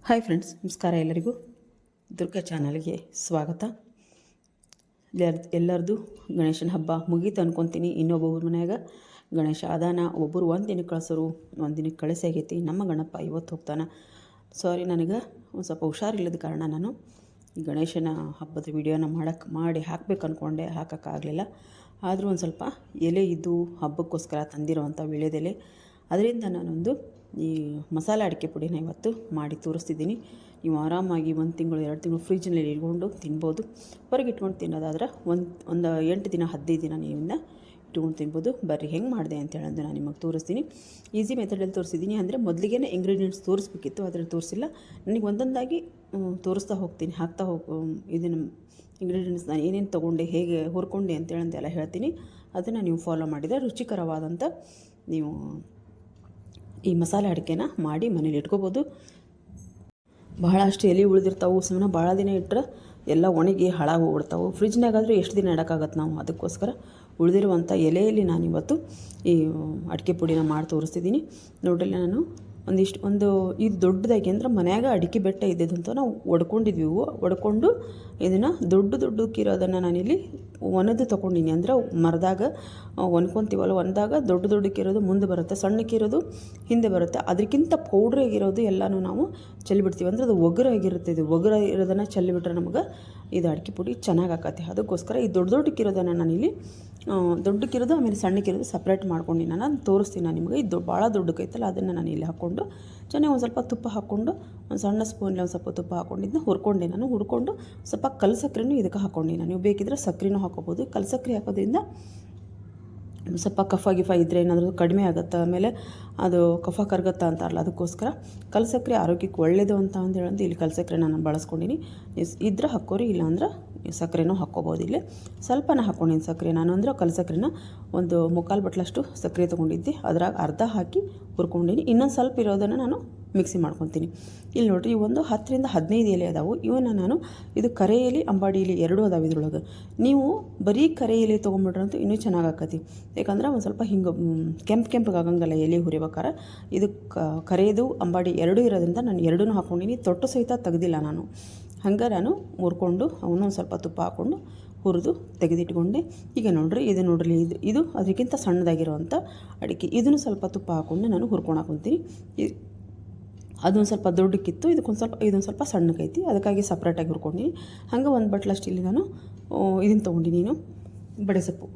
Hi friends, ನಮಸ್ಕಾರ. ಎಲ್ಲರಿಗೂ ದುರ್ಗಾ ಚಾನಲ್ಗೆ ಸ್ವಾಗತ. ಎಲ್ಲರದು ಗಣೇಶನ ಹಬ್ಬ ಮುಗೀತು ಅನ್ಕೊತೀನಿ. ಇನ್ನೊಬ್ಬೊಬ್ಬರ ಮನ್ಯಾಗ ಗಣೇಶ ಅದಾನ. ಒಬ್ಬರು ಒಂದು ದಿನಕ್ಕೆ ಕಳಿಸೋರು, ಒಂದು ದಿನಕ್ಕೆ ಕಳಿಸಾಗೈತಿ. ನಮ್ಮ ಗಣಪ ಇವತ್ತು ಹೋಗ್ತಾನೆ. ಸಾರಿ, ನನಗೆ ಒಂದು ಸ್ವಲ್ಪ ಹುಷಾರಿಲ್ಲದ ಕಾರಣ ನಾನು ಈ ಗಣೇಶನ ಹಬ್ಬದ ವಿಡಿಯೋನ ಮಾಡಿ ಹಾಕ್ಬೇಕು ಅಂದ್ಕೊಂಡೆ, ಹಾಕೋಕ್ಕಾಗಲಿಲ್ಲ. ಆದರೂ ಒಂದು ಸ್ವಲ್ಪ ಎಲೆ ಇದ್ದು ಹಬ್ಬಕ್ಕೋಸ್ಕರ ತಂದಿರೋವಂಥ ವೀಳ್ಯದೆಲೆ, ಅದರಿಂದ ನಾನೊಂದು ಈ ಮಸಾಲೆ ಅಡಿಕೆ ಪುಡಿನ ಇವತ್ತು ಮಾಡಿ ತೋರಿಸ್ತಿದ್ದೀನಿ. ನೀವು ಆರಾಮಾಗಿ 1 ತಿಂಗಳು 2 ತಿಂಗಳು ಫ್ರಿಜ್ನಲ್ಲಿ ಇಟ್ಕೊಂಡು ತಿನ್ಬೋದು. ಹೊರಗೆ ಇಟ್ಕೊಂಡು ತಿನ್ನೋದಾದ್ರೆ ಒಂದು 8 ದಿನ 15 ದಿನ ನೀವಿಂದ ಇಟ್ಕೊಂಡು ತಿನ್ಬೋದು. ಬರ್ರಿ ಹೆಂಗೆ ಮಾಡಿದೆ ಅಂತ ಹೇಳೋದು ನಾನು ನಿಮಗೆ ತೋರಿಸ್ತೀನಿ. ಈಸಿ ಮೆಥಡಲ್ಲಿ ತೋರಿಸಿದ್ದೀನಿ. ಅಂದರೆ ಮೊದಲಿಗೆ ಇಂಗ್ರೀಡಿಯೆಂಟ್ಸ್ ತೋರಿಸ್ಬೇಕಿತ್ತು, ಅದರಲ್ಲಿ ತೋರಿಸಿಲ್ಲ. ನನಗೆ ಒಂದೊಂದಾಗಿ ತೋರಿಸ್ತಾ ಹೋಗ್ತೀನಿ, ಹಾಕ್ತಾ ಇದನ್ನು ಇಂಗ್ರೀಡಿಯೆಂಟ್ಸ್ ನಾನು ಏನೇನು ತೊಗೊಂಡೆ, ಹೇಗೆ ಹುರ್ಕೊಂಡೆ ಅಂತೇಳಂತೆಲ್ಲ ಹೇಳ್ತೀನಿ. ಅದನ್ನು ನೀವು ಫಾಲೋ ಮಾಡಿದರೆ ರುಚಿಕರವಾದಂಥ ನೀವು ಈ ಮಸಾಲೆ ಅಡಿಕೆನ ಮಾಡಿ ಮನೇಲಿ ಇಟ್ಕೋಬೋದು. ಬಹಳಷ್ಟು ಎಲೆ ಉಳಿದಿರ್ತಾವೆ. ಸುಮ್ಮನೆ ಭಾಳ ದಿನ ಇಟ್ಟರೆ ಎಲ್ಲ ಒಣಗಿ ಹಾಳಾಗಿ ಹೋಗ್ಬಿಡ್ತಾವೆ. ಫ್ರಿಜ್ನಾಗಾದರೂ ಎಷ್ಟು ದಿನ ಇಡೋಕ್ಕಾಗತ್ತೆ ನಾವು. ಅದಕ್ಕೋಸ್ಕರ ಉಳಿದಿರುವಂಥ ಎಲೆಯಲ್ಲಿ ನಾನಿವತ್ತು ಈ ಅಡಿಕೆ ಪುಡಿನ ಮಾಡಿ ತೋರಿಸ್ತಿದ್ದೀನಿ. ನೋಡ್ರಿ, ನಾನು ಇದು ದೊಡ್ಡದಾಗಿ ಅಂದ್ರೆ ಮನ್ಯಾಗ ಅಡಿಕೆ ಬೆಟ್ಟ ಇದ್ದಿದ್ದಂತ ನಾವು ಒಡ್ಕೊಂಡಿದ್ವಿ. ಒಡ್ಕೊಂಡು ಇದನ್ನು ದೊಡ್ಡಕ್ಕಿರೋದನ್ನು ನಾನಿಲ್ಲಿ ಒಣದು ತೊಗೊಂಡಿನಿ. ಅಂದ್ರೆ ಮರದಾಗ ಒನ್ಕೊತೀವಲ್ಲ, ಒಂದಾಗ ದೊಡ್ಡಕ್ಕಿರೋದು ಮುಂದೆ ಬರುತ್ತೆ, ಸಣ್ಣಕ್ಕಿರೋದು ಹಿಂದೆ ಬರುತ್ತೆ. ಅದಕ್ಕಿಂತ ಪೌಡ್ರಾಗಿರೋದು ಎಲ್ಲನೂ ನಾವು ಚೆಲ್ಲಿಬಿಡ್ತೀವಿ. ಅಂದರೆ ಅದು ಒಗರಾಗಿರುತ್ತೆ. ಇದು ಒಗರ ಇರೋದನ್ನು ಚೆಲ್ಲಿಬಿಟ್ರೆ ನಮ್ಗೆ ಇದು ಅಡಿಕೆ ಪುಡಿ ಚೆನ್ನಾಗಿ ಆಕತ್ತೆ. ಅದಕ್ಕೋಸ್ಕರ ಈ ದೊಡ್ಡಕ್ಕಿರೋದನ್ನು ನಾನಿಲ್ಲಿ ದೊಡ್ಡಕ್ಕಿರೋದು ಆಮೇಲೆ ಸಣ್ಣಕ್ಕಿರೋದು ಸಪ್ರೇಟ್ ಮಾಡ್ಕೊಂಡು ನಾನು ತೋರಿಸ್ತೀನಿ. ನಾನು ನಿಮಗೆ ಇದು ಭಾಳ ದೊಡ್ಡಕ್ಕೈತಲ್ಲ, ಅದನ್ನು ನಾನು ಇಲ್ಲಿ ಹಾಕ್ಕೊಂಡು ಚೆನ್ನಾಗಿ ಒಂದು ಸ್ವಲ್ಪ ತುಪ್ಪ ಹಾಕ್ಕೊಂಡು, ಒಂದು ಸಣ್ಣ ಸ್ಪೂನಲ್ಲಿ ಒಂದು ಸ್ವಲ್ಪ ತುಪ್ಪ ಹಾಕ್ಕೊಂಡಿದ್ದನ್ನ ಹುರ್ಕೊಂಡೆ. ನಾನು ಹುರ್ಕೊಂಡು ಸ್ವಲ್ಪ ಕಲ್ಸಕ್ರೆನೂ ಇದಕ್ಕೆ ಹಾಕ್ಕೊಂಡು, ನೀವು ಬೇಕಿದ್ರೆ ಸಕ್ಕರೆನೂ ಹಾಕೋಬೋದು. ಕಲ್ಸಕ್ರೆ ಹಾಕೋದ್ರಿಂದ ಸ್ವಲ್ಪ ಕಫ ಇದ್ದರೆ ಏನಾದರೂ ಕಡಿಮೆ ಆಗುತ್ತೆ. ಆಮೇಲೆ ಅದು ಕಫ ಕರಗುತ್ತಾ ಅಂತಾರಲ್ಲ, ಅದಕ್ಕೋಸ್ಕರ ಕಲ್ಸಕ್ರೆ ಆರೋಗ್ಯಕ್ಕೆ ಒಳ್ಳೆಯದು ಅಂತ ಹೇಳೋದು ಇಲ್ಲಿ ಕಲ್ಸಕ್ರೆ ನಾನು ಬಳಸ್ಕೊಂಡಿನಿ. ಇದ್ರೆ ಹಾಕೋರಿ, ಇಲ್ಲಾಂದ್ರೆ ಸಕ್ಕರೆನೂ ಹಾಕ್ಕೋಬೋದು. ಇಲ್ಲಿ ಸ್ವಲ್ಪನ ಹಾಕ್ಕೊಂಡಿನಿ ಸಕ್ಕರೆ. ನಾನು ಅಂದ್ರೆ ಕಲ್ಸಕ್ರೆನ ಒಂದು 3/4 ಬಟ್ಲಷ್ಟು ಸಕ್ಕರೆ ತೊಗೊಂಡಿದ್ದೆ, ಅದ್ರಾಗ ಅರ್ಧ ಹಾಕಿ ಹುರ್ಕೊಂಡಿನಿ. ಇನ್ನೊಂದು ಸ್ವಲ್ಪ ಇರೋದನ್ನು ನಾನು ಮಿಕ್ಸಿ ಮಾಡ್ಕೊತೀನಿ. ಇಲ್ಲಿ ನೋಡಿರಿ, ಒಂದು 10 ರಿಂದ 15 ಎಲೆ ಅದಾವೆ. ಇವನ್ನ ನಾನು ಇದು ಕರೆ ಎಲೆ, ಅಂಬಾಡಿ ಎಲೆ ಎರಡೂ ಅದಾವೆ ಇದ್ರೊಳಗೆ. ನೀವು ಬರೀ ಕರೆ ಎಲೆ ತೊಗೊಂಬಿಟ್ರಂತೂ ಇನ್ನೂ ಚೆನ್ನಾಗಿ ಆಕತಿ. ಯಾಕಂದ್ರೆ ಒಂದು ಸ್ವಲ್ಪ ಹಿಂಗೆ ಕೆಂಪಗೆ ಆಗಂಗಲ್ಲ ಎಲೆ ಹುರಿಬೇಕಾರೆ. ಇದು ಕರೆಯದು ಅಂಬಾಡಿ ಎರಡೂ ಇರೋದ್ರಿಂದ ನಾನು ಎರಡೂ ಹಾಕ್ಕೊಂಡಿನಿ. ತೊಟ್ಟು ಸಹಿತ ತೆಗೆದಿಲ್ಲ ನಾನು. ಹಂಗೆ ನಾನು ಹುರ್ಕೊಂಡು ಅವನು ಒಂದು ಸ್ವಲ್ಪ ತುಪ್ಪ ಹಾಕ್ಕೊಂಡು ಹುರಿದು ತೆಗೆದಿಟ್ಕೊಂಡೆ. ಈಗ ನೋಡ್ರಿ, ಇದು ಅದಕ್ಕಿಂತ ಸಣ್ಣದಾಗಿರೋವಂಥ ಅಡಿಕೆ. ಇದನ್ನು ಸ್ವಲ್ಪ ತುಪ್ಪ ಹಾಕ್ಕೊಂಡು ನಾನು ಹುರ್ಕೊಂಡು ಹಾಕೊತೀನಿ. ಅದೊಂದು ಸ್ವಲ್ಪ ದೊಡ್ಡಕ್ಕಿತ್ತು, ಇದೊಂದು ಸ್ವಲ್ಪ ಸಣ್ಣಕ್ಕೈತಿ, ಅದಕ್ಕಾಗಿ ಸಪ್ರೇಟಾಗಿ ಹುರ್ಕೊಂಡಿನಿ. ಹಂಗೆ ಒಂದು ಬಟ್ಲಷ್ಟು ಇಲ್ಲಿ ನಾನು ಇದನ್ನು ತೊಗೊಂಡಿನಿ, ಬಡೆಸೊಪ್ಪು.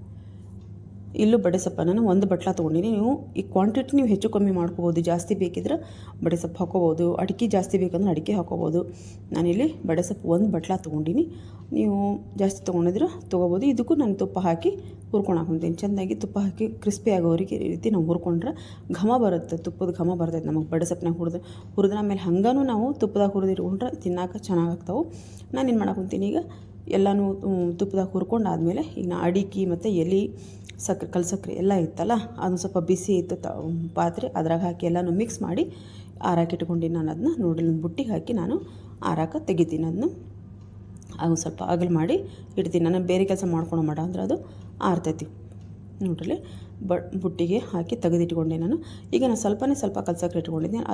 ಇಲ್ಲೂ ಬಡೆಸೊಪ್ಪ ನಾನು ಒಂದು ಬಟ್ಲ ತೊಗೊಂಡಿನಿ. ನೀವು ಈ ಕ್ವಾಂಟಿಟಿ ನೀವು ಹೆಚ್ಚು ಕಮ್ಮಿ ಮಾಡ್ಕೋಬೋದು. ಜಾಸ್ತಿ ಬೇಕಿದ್ರೆ ಬಡೆಸೊಪ್ಪು ಹಾಕೋಬೋದು, ಅಡಿಕೆ ಜಾಸ್ತಿ ಬೇಕಂದ್ರೆ ಅಡಿಕೆ ಹಾಕೋಬೋದು. ನಾನಿಲ್ಲಿ ಬಡೆಸೊಪ್ಪು ಒಂದು ಬಟ್ಲ ತೊಗೊಂಡಿನಿ. ನೀವು ಜಾಸ್ತಿ ತೊಗೊಂಡಿದ್ರೆ ತೊಗೋಬೋದು. ಇದಕ್ಕೂ ನಾನು ತುಪ್ಪ ಹಾಕಿ ಹುರ್ಕೊಂಡು ಹಾಕೊತೀನಿ. ಚೆಂದಾಗಿ ತುಪ್ಪ ಹಾಕಿ ಕ್ರಿಸ್ಪಿ ಆಗೋರಿಗೆ ಈ ರೀತಿ ನಾವು ಹುರ್ಕೊಂಡ್ರೆ ಘಮ ಬರುತ್ತೆ, ತುಪ್ಪದ ಘಮ ಬರ್ತೈತೆ ನಮಗೆ. ಬಡೆಸೊಪ್ಪನಾಗ ಹುರಿದ್ರೆ ಆಮೇಲೆ ಹಂಗೂ ನಾವು ತುಪ್ಪದಾಗ ಹುರಿದಿಟ್ಕೊಂಡ್ರೆ ತಿನ್ನೋಕೆ ಚೆನ್ನಾಗಾಗ್ತಾವೆ. ನಾನೇನು ಮಾಡಾಕೊಂತೀನಿ, ಈಗ ಎಲ್ಲನೂ ತುಪ್ಪದಾಗ ಹುರ್ಕೊಂಡಾದ್ಮೇಲೆ ಈಗ ನಾ ಅಡಿಕೆ ಮತ್ತು ಎಲೆ, ಕಲ್ಸಕ್ರೆ ಎಲ್ಲ ಇತ್ತಲ್ಲ, ಅದೊಂದು ಸ್ವಲ್ಪ ಬಿಸಿ ಇತ್ತು ಪಾತ್ರೆ, ಅದ್ರಾಗ ಹಾಕಿ ಎಲ್ಲನೂ ಮಿಕ್ಸ್ ಮಾಡಿ ಆರಾಕಿ ಇಟ್ಕೊಂಡಿನಿ. ನಾನು ಅದನ್ನ ನೋಡಲಿ ಒಂದು ಬುಟ್ಟಿಗೆ ಹಾಕಿ ನಾನು ಆರಾಕ ತೆಗಿತೀನಿ. ಅದನ್ನ ಅದೊಂದು ಸ್ವಲ್ಪ ಅಗಲು ಮಾಡಿ ಇಡ್ತೀನಿ. ನಾನು ಬೇರೆ ಕೆಲಸ ಮಾಡ್ಕೊಂಡು ಅಂದ್ರೆ ಅದು ಆರ್ತೈತಿ. ನೋಡ್ರಿ, ಬುಟ್ಟಿಗೆ ಹಾಕಿ ತೆಗೆದಿಟ್ಕೊಂಡೆ ನಾನು. ಈಗ ನಾನು ಸ್ವಲ್ಪ ಕಲ್ಸಕ್ರೆ ಇಟ್ಕೊಂಡಿದ್ದೀನಿ.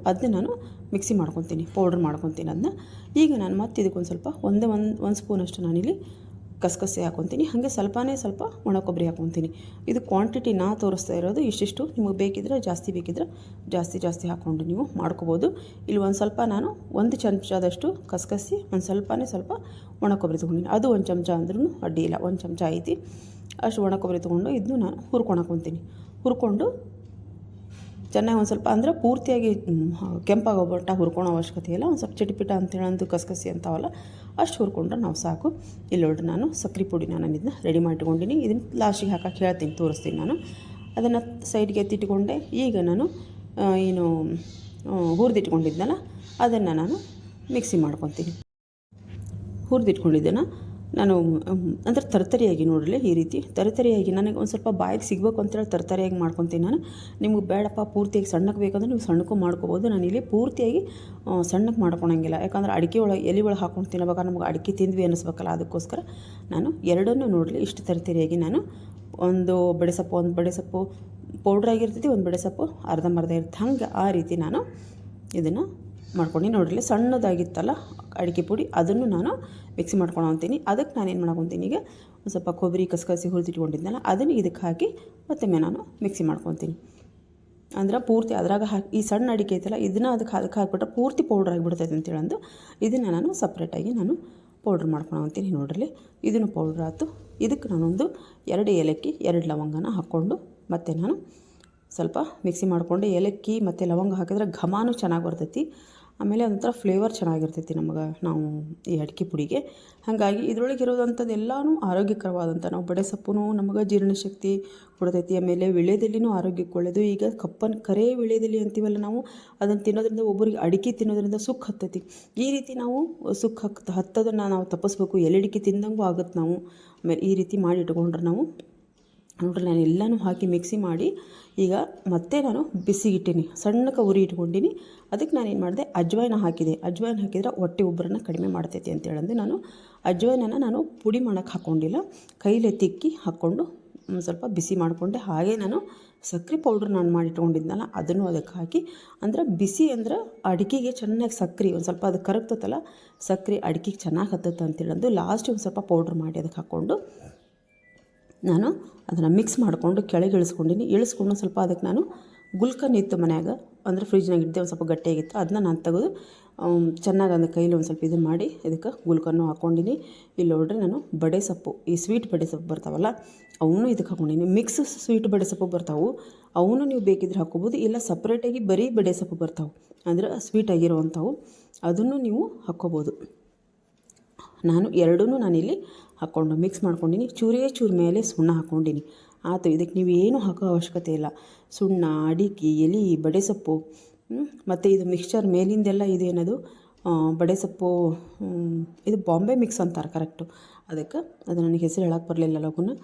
ಅದನ್ನ ನಾನು ಮಿಕ್ಸಿ ಮಾಡ್ಕೊತೀನಿ, ಪೌಡ್ರ್ ಮಾಡ್ಕೊತೀನಿ ಅದನ್ನ. ಈಗ ನಾನು ಮತ್ತೆ ಇದಕ್ಕೊಂದು ಸ್ವಲ್ಪ ಒಂದು ಸ್ಪೂನಷ್ಟು ನಾನಿಲ್ಲಿ ಕಸಕಸೆ ಹಾಕ್ಕೊತೀನಿ. ಹಾಗೆ ಸ್ವಲ್ಪ ಒಣ ಕೊಬ್ಬರಿ ಹಾಕ್ಕೊತೀನಿ. ಇದು ಕ್ವಾಂಟಿಟಿ ನಾ ತೋರಿಸ್ತಾ ಇರೋದು ಇಷ್ಟಿಷ್ಟು. ನಿಮಗೆ ಬೇಕಿದ್ರೆ ಜಾಸ್ತಿ ಹಾಕ್ಕೊಂಡು ನೀವು ಮಾಡ್ಕೋಬೋದು. ಇಲ್ಲಿ ಒಂದು ಸ್ವಲ್ಪ ನಾನು 1 ಚಮಚದಷ್ಟು ಕಸಕಸಿ, ಒಂದು ಸ್ವಲ್ಪ ಒಣ ಕೊಬ್ಬರಿ ತೊಗೊಂಡಿನಿ. ಅದು 1 ಚಮಚ ಅಂದ್ರೂ ಅಡ್ಡಿ ಇಲ್ಲ, 1 ಚಮಚ ಐತಿ. ಅಷ್ಟು ಒಣ ಕೊಬ್ಬರಿ ತೊಗೊಂಡು ಇದನ್ನು ನಾನು ಹುರ್ಕೊಂಡು ಹಾಕ್ಕೊತೀನಿ. ಹುರ್ಕೊಂಡು ಚೆನ್ನಾಗಿ ಒಂದು ಸ್ವಲ್ಪ ಅಂದರೆ ಪೂರ್ತಿಯಾಗಿ ಕೆಂಪಾಗೋಬಟ್ಟ ಹುರ್ಕೊಳ್ಳೋ ಅವಶ್ಯಕತೆ ಇಲ್ಲ. ಒಂದು ಸ್ವಲ್ಪ ಚಿಟಿಪಿಟ ಅಂತೇಳಂದು ಕಸಕಸಿ ಅಂತಾವಲ್ಲ, ಅಷ್ಟು ಹುರ್ಕೊಂಡ್ರೆ ನಾವು ಸಾಕು. ಇಲ್ಲಿ ನೋಡ್ರಿ, ನಾನು ಸಕ್ಕರೆ ಪುಡಿನ ನಾನು ಇದನ್ನ ರೆಡಿ ಮಾಡಿಟ್ಕೊಂಡಿನಿ. ಇದನ್ನು ಲಾಸ್ಟಿಗೆ ಹಾಕಕ್ಕೆ ಹೇಳ್ತೀನಿ, ತೋರಿಸ್ತೀನಿ ನಾನು. ಅದನ್ನು ಸೈಡ್ಗೆ ಎತ್ತಿಟ್ಕೊಂಡೆ. ಈಗ ನಾನು ಏನು ಹುರಿದಿಟ್ಕೊಂಡಿದ್ದೆನಲ್ಲ ಅದನ್ನು ನಾನು ಮಿಕ್ಸಿ ಮಾಡ್ಕೊತೀನಿ. ಹುರಿದಿಟ್ಕೊಂಡಿದ್ದೆನ ನಾನು ಅಂದರೆ ತರ್ತರಿಯಾಗಿ ನೋಡಲಿ, ಈ ರೀತಿ ತರ್ತರಿಯಾಗಿ ನನಗೆ ಒಂದು ಸ್ವಲ್ಪ ಬಾಯಿಗೆ ಸಿಗಬೇಕು ಅಂತೇಳಿ ತರ್ತರಿಯಾಗಿ ಮಾಡ್ಕೊತೀನಿ ನಾನು. ನಿಮ್ಗೆ ಬೇಡಪ್ಪ ಪೂರ್ತಿಯಾಗಿ ಸಣ್ಣಕ್ಕೆ ಬೇಕಂದ್ರೆ ನೀವು ಸಣ್ಣಕ್ಕೂ ಮಾಡ್ಕೋಬೋದು. ನಾನಿಲ್ಲಿ ಪೂರ್ತಿಯಾಗಿ ಸಣ್ಣಕ್ಕೆ ಮಾಡ್ಕೊಳಂಗಿಲ್ಲ. ಯಾಕಂದ್ರೆ ಅಡಿಕೆ ಒಳಗೆ ಎಲೆ ಒಳಗೆ ಹಾಕ್ಕೊಂಡು ತಿನ್ನಬೇಕಾದ್ರೆ ನಮ್ಗೆ ಅಡಿಕೆ ತಿಂದ್ವಿ ಅನ್ನಿಸ್ಬೇಕಲ್ಲ, ಅದಕ್ಕೋಸ್ಕರ ನಾನು ಎರಡನ್ನೂ ನೋಡಲಿ ಇಷ್ಟು ತರ್ತರಿಯಾಗಿ ನಾನು ಒಂದು ಬಡೆಸೊಪ್ಪು ಪೌಡ್ರ್ ಆಗಿರ್ತೈತಿ, ಒಂದು ಬಡೆಸೊಪ್ಪು ಅರ್ಧಂಬರ್ಧ ಇರುತ್ತೆ. ಹಂಗೆ ಆ ರೀತಿ ನಾನು ಇದನ್ನು ಮಾಡ್ಕೊಂಡು ನೋಡಿರಲಿ ಸಣ್ಣದಾಗಿತ್ತಲ್ಲ ಅಡಿಕೆ ಪುಡಿ ಅದನ್ನು ನಾನು ಮಿಕ್ಸಿ ಮಾಡ್ಕೊಳಂತೀನಿ. ಅದಕ್ಕೆ ನಾನೇನು ಮಾಡ್ಕೊತೀನಿ ಈಗ ಒಂದು ಸ್ವಲ್ಪ ಕೊಬ್ಬರಿ ಕಸಕಸಿ ಹುರಿದಿಟ್ಕೊಂಡಿದ್ನಲ್ಲ ಅದನ್ನು ಇದಕ್ಕೆ ಹಾಕಿ ಮತ್ತೊಮ್ಮೆ ನಾನು ಮಿಕ್ಸಿ ಮಾಡ್ಕೊತೀನಿ. ಅಂದ್ರೆ ಪೂರ್ತಿ ಅದ್ರಾಗ ಹಾಕಿ ಈ ಸಣ್ಣ ಅಡಿಕೆ ಐತಲ್ಲ ಇದನ್ನು ಅದಕ್ಕೆ ಹಾಕಿಬಿಟ್ರೆ ಪೂರ್ತಿ ಪೌಡ್ರ್ ಆಗಿಬಿಡ್ತೈತೆ ಅಂತೇಳಂದು ಇದನ್ನು ನಾನು ಸಪ್ರೇಟಾಗಿ ನಾನು ಪೌಡ್ರ್ ಮಾಡ್ಕೊಳಂತೀನಿ. ನೋಡ್ರಿ ಇದನ್ನು ಪೌಡ್ರ್ ಆಯ್ತು. ಇದಕ್ಕೆ ನಾನೊಂದು 2 ಏಲಕ್ಕಿ 2 ಲವಂಗನ ಹಾಕ್ಕೊಂಡು ಮತ್ತು ನಾನು ಸ್ವಲ್ಪ ಮಿಕ್ಸಿ ಮಾಡಿಕೊಂಡು ಏಲಕ್ಕಿ ಮತ್ತು ಲವಂಗ ಹಾಕಿದ್ರೆ ಘಮಾನು ಚೆನ್ನಾಗಿ ಬರ್ತೈತಿ. ಆಮೇಲೆ ಒಂಥರ ಫ್ಲೇವರ್ ಚೆನ್ನಾಗಿರ್ತೈತಿ ನಮಗೆ ನಾವು ಈ ಅಡಿಕೆ ಪುಡಿಗೆ. ಹಾಗಾಗಿ ಇದ್ರೊಳಗೆ ಇರೋದಂಥದ್ದು ಎಲ್ಲನೂ ಆರೋಗ್ಯಕರವಾದಂಥ ನಾವು ಬಡೆ ಸೊಪ್ಪು ನಮಗೆ ಜೀರ್ಣಶಕ್ತಿ ಕೊಡ್ತೈತಿ. ಆಮೇಲೆ ವೀಳ್ಯದೆಲೆನೂ ಆರೋಗ್ಯಕ್ಕೆ ಒಳ್ಳೆಯದು. ಈಗ ಕರೆ ವೀಳ್ಯದೆಲೆ ಅಂತೀವಲ್ಲ ನಾವು ಅದನ್ನು ತಿನ್ನೋದ್ರಿಂದ ಒಬ್ಬರಿಗೆ ಅಡಿಕೆ ತಿನ್ನೋದ್ರಿಂದ ಸುಖ ಹತ್ತೈತಿ. ಈ ರೀತಿ ನಾವು ಸುಖ ಹತ್ತೋದನ್ನು ನಾವು ತಪ್ಪಿಸ್ಬೇಕು. ಎಲೆಡಿಕೆ ತಿಂದಂಗೂ ಆಗುತ್ತೆ ನಾವು. ಆಮೇಲೆ ಈ ರೀತಿ ಮಾಡಿ ಇಟ್ಕೊಂಡ್ರೆ ನಾವು ನೋಡ್ರಿ ನಾನು ಎಲ್ಲನೂ ಹಾಕಿ ಮಿಕ್ಸಿ ಮಾಡಿ ಈಗ ಮತ್ತೆ ನಾನು ಬಿಸಿಗಿಟ್ಟೀನಿ, ಸಣ್ಣಕ್ಕೆ ಉರಿ ಇಟ್ಕೊಂಡಿನಿ. ಅದಕ್ಕೆ ನಾನೇನು ಮಾಡಿದೆ ಅಜ್ವಾಯಿನ ಹಾಕಿದೆ. ಅಜ್ವಾಯಿನ ಹಾಕಿದರೆ ಹೊಟ್ಟೆ ಉಬ್ಬರನ್ನ ಕಡಿಮೆ ಮಾಡ್ತೈತಿ ಅಂತೇಳಂದು ನಾನು ಅಜ್ವಾಯಿನ ನಾನು ಪುಡಿ ಮಾಡೋಕ್ಕೆ ಹಾಕ್ಕೊಂಡಿಲ್ಲ, ಕೈಲೇ ತಿಕ್ಕಿ ಹಾಕ್ಕೊಂಡು ಸ್ವಲ್ಪ ಬಿಸಿ ಮಾಡಿಕೊಂಡೆ. ಹಾಗೆ ನಾನು ಸಕ್ಕರೆ ಪೌಡ್ರ್ ನಾನು ಮಾಡಿಟ್ಕೊಂಡಿದ್ನಲ್ಲ ಅದನ್ನು ಅದಕ್ಕೆ ಹಾಕಿ ಅಂದ್ರೆ ಬಿಸಿ ಅಂದ್ರೆ ಅಡಿಕೆಗೆ ಚೆನ್ನಾಗಿ ಸಕ್ಕರೆ ಒಂದು ಸ್ವಲ್ಪ ಅದು ಕರಗ್ತತ್ತಲ್ಲ ಸಕ್ಕರೆ ಅಡಿಕೆಗೆ ಚೆನ್ನಾಗಿ ಹತ್ತತ್ತೆ ಅಂತೇಳಂದು ಲಾಸ್ಟ್ ಒಂದು ಸ್ವಲ್ಪ ಪೌಡ್ರ್ ಮಾಡಿ ಅದಕ್ಕೆ ಹಾಕ್ಕೊಂಡು ನಾನು ಅದನ್ನು ಮಿಕ್ಸ್ ಮಾಡಿಕೊಂಡು ಕೆಳಗೆ ಇಳಿಸ್ಕೊಂಡು ಸ್ವಲ್ಪ ಅದಕ್ಕೆ ನಾನು ಗುಲ್ಕನ್ ಇತ್ತು ಮನ್ಯಾಗ ಅಂದರೆ ಫ್ರಿಜ್ನಾಗ ಇದ್ದೆ ಒಂದು ಸ್ವಲ್ಪ ಗಟ್ಟಿಯಾಗಿತ್ತು. ಅದನ್ನ ನಾನು ತೆಗೆದು ಚೆನ್ನಾಗಿ ಅದನ್ನ ಕೈಲಿ ಒಂದು ಸ್ವಲ್ಪ ಇದನ್ನು ಮಾಡಿ ಇದಕ್ಕೆ ಗುಲ್ಕನ್ನು ಹಾಕ್ಕೊಂಡಿನಿ. ಇಲ್ಲಿ ನೋಡ್ರಿ ನಾನು ಬಡೆ ಸೊಪ್ಪು ಈ ಸ್ವೀಟ್ ಬಡೆ ಸೊಪ್ಪು ಬರ್ತಾವಲ್ಲ ಅವನು ಇದಕ್ಕೆ ಹಾಕ್ಕೊಂಡಿನಿ. ಮಿಕ್ಸ್ ಸ್ವೀಟ್ ಬಡೆ ಸೊಪ್ಪು ಬರ್ತಾವೆ ಅವನು ನೀವು ಬೇಕಿದ್ರೆ ಹಾಕ್ಕೋಬೋದು, ಇಲ್ಲ ಸಪ್ರೇಟಾಗಿ ಬರೀ ಬಡೆ ಸೊಪ್ಪು ಬರ್ತಾವೆ ಅಂದ್ರೆ ಸ್ವೀಟ್ ಆಗಿರುವಂಥವು ಅದನ್ನು ನೀವು ಹಾಕ್ಕೋಬೋದು. ನಾನು ಎರಡೂ ನಾನಿಲ್ಲಿ ಹಾಕ್ಕೊಂಡು ಮಿಕ್ಸ್ ಮಾಡ್ಕೊಂಡಿನಿ. ಚೂರು ಮೇಲೆ ಸುಣ್ಣ ಹಾಕ್ಕೊಂಡಿನಿ ಆಯಿತು. ಇದಕ್ಕೆ ನೀವು ಏನು ಹಾಕೋ ಅವಶ್ಯಕತೆ ಇಲ್ಲ. ಸುಣ್ಣ, ಅಡಿಕೆ, ಎಲೆ, ಬಡೆ ಸೊಪ್ಪು ಮತ್ತು ಇದು ಮಿಕ್ಸ್ಚರ್ ಮೇಲಿಂದೆಲ್ಲ ಇದೇನದು ಬಡೆ ಸೊಪ್ಪು ಇದು ಬಾಂಬೆ ಮಿಕ್ಸ್ ಅಂತಾರೆ ಕರೆಕ್ಟು. ಅದಕ್ಕೆ ಅದು ನನಗೆ ಹೆಸರು ಹೇಳಕ್ಕೆ ಬರಲಿಲ್ಲ ಲಗುನ.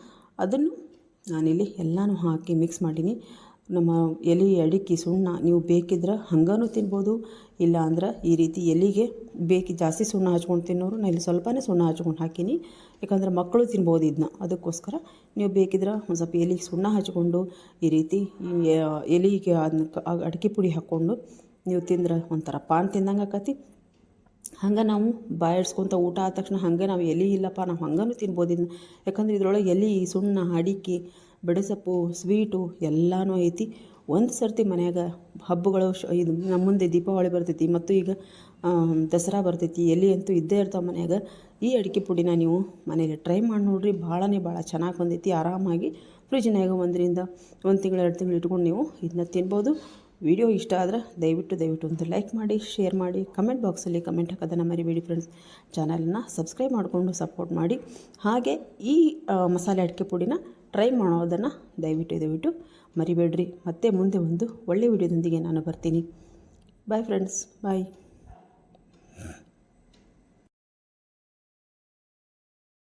ಅದನ್ನು ನಾನಿಲ್ಲಿ ಎಲ್ಲನೂ ಹಾಕಿ ಮಿಕ್ಸ್ ಮಾಡೀನಿ. ನಮ್ಮ ಎಲೆ, ಅಡಿಕೆ, ಸುಣ್ಣ ನೀವು ಬೇಕಿದ್ರೆ ಹಂಗೂ ತಿನ್ಬೋದು, ಇಲ್ಲ ಅಂದ್ರೆ ಈ ರೀತಿ ಎಲೆಗೆ ಜಾಸ್ತಿ ಸುಣ್ಣ ಹಚ್ಕೊಂಡು ತಿನ್ನೋರು ನಾನು ಇಲ್ಲಿ ಸ್ವಲ್ಪನೇ ಸುಣ್ಣ ಹಚ್ಕೊಂಡು ಹಾಕೀನಿ. ಯಾಕಂದ್ರೆ ಮಕ್ಕಳು ತಿನ್ಬೋದು ಇದನ್ನ. ಅದಕ್ಕೋಸ್ಕರ ನೀವು ಬೇಕಿದ್ರೆ ಒಂದು ಸ್ವಲ್ಪ ಎಲೆಗೆ ಸುಣ್ಣ ಹಚ್ಕೊಂಡು ಈ ರೀತಿ ಎಲೆಗೆ ಅದನ್ನ ಅಡಿಕೆ ಪುಡಿ ಹಾಕ್ಕೊಂಡು ನೀವು ತಿಂದ್ರೆ ಒಂಥರ ಪಾನ್ ತಿಂದಂಗೆ ಆಕತಿ. ಹಂಗೆ ನಾವು ಬಾಯಿಡ್ಸ್ಕೊತ ಊಟ ಆದ ತಕ್ಷಣ ಹಾಗೆ ನಾವು ಎಲೆ ಇಲ್ಲಪ್ಪ ನಾವು ಹಂಗೂ ತಿನ್ಬೋದು ಇದನ್ನ. ಯಾಕಂದ್ರೆ ಇದ್ರೊಳಗೆ ಎಲೆ, ಸುಣ್ಣ, ಅಡಿಕೆ, ಬಡೆ ಸೊಪ್ಪು, ಸ್ವೀಟು ಎಲ್ಲನೂ ಐತಿ. ಒಂದು ಸರ್ತಿ ಮನ್ಯಾಗ ಹಬ್ಬಗಳು ಇದು ನಮ್ಮ ಮುಂದೆ ದೀಪಾವಳಿ ಬರ್ತೈತಿ ಮತ್ತು ಈಗ ದಸರಾ ಬರ್ತೈತಿ, ಎಲೆ ಅಂತೂ ಇದ್ದೇ ಇರ್ತಾವೆ ಮನ್ಯಾಗ. ಈ ಅಡಿಕೆ ಪುಡಿನ ನೀವು ಮನೇಲಿ ಟ್ರೈ ಮಾಡಿ ನೋಡಿರಿ. ಭಾಳ ಚೆನ್ನಾಗಿ ಬಂದೈತಿ. ಆರಾಮಾಗಿ ಫ್ರಿಜ್ನಾಗ 1 ತಿಂಗಳು 2 ತಿಂಗಳು ಇಟ್ಕೊಂಡು ನೀವು ಇದನ್ನ ತಿನ್ಬೋದು. ವಿಡಿಯೋ ಇಷ್ಟ ಆದರೆ ದಯವಿಟ್ಟು ಒಂದು ಲೈಕ್ ಮಾಡಿ, ಶೇರ್ ಮಾಡಿ, ಕಮೆಂಟ್ ಬಾಕ್ಸಲ್ಲಿ ಕಮೆಂಟ್ ಹಾಕೋದನ್ನು ಮರಿಬೇಡಿ ಫ್ರೆಂಡ್ಸ್. ಚಾನಲನ್ನು ಸಬ್ಸ್ಕ್ರೈಬ್ ಮಾಡಿಕೊಂಡು ಸಪೋರ್ಟ್ ಮಾಡಿ. ಹಾಗೆ ಈ ಮಸಾಲೆ ಅಡಿಕೆ ಪುಡಿನ ಟ್ರೈ ಮಾಡೋದನ್ನು ದಯವಿಟ್ಟು ಮರಿಬೇಡ್ರಿ. ಮತ್ತೆ ಮುಂದೆ ಒಂದು ಒಳ್ಳೆಯ ವಿಡಿಯೋದೊಂದಿಗೆ ನಾನು ಬರ್ತೀನಿ. ಬಾಯ್ ಫ್ರೆಂಡ್ಸ್, ಬಾಯ್.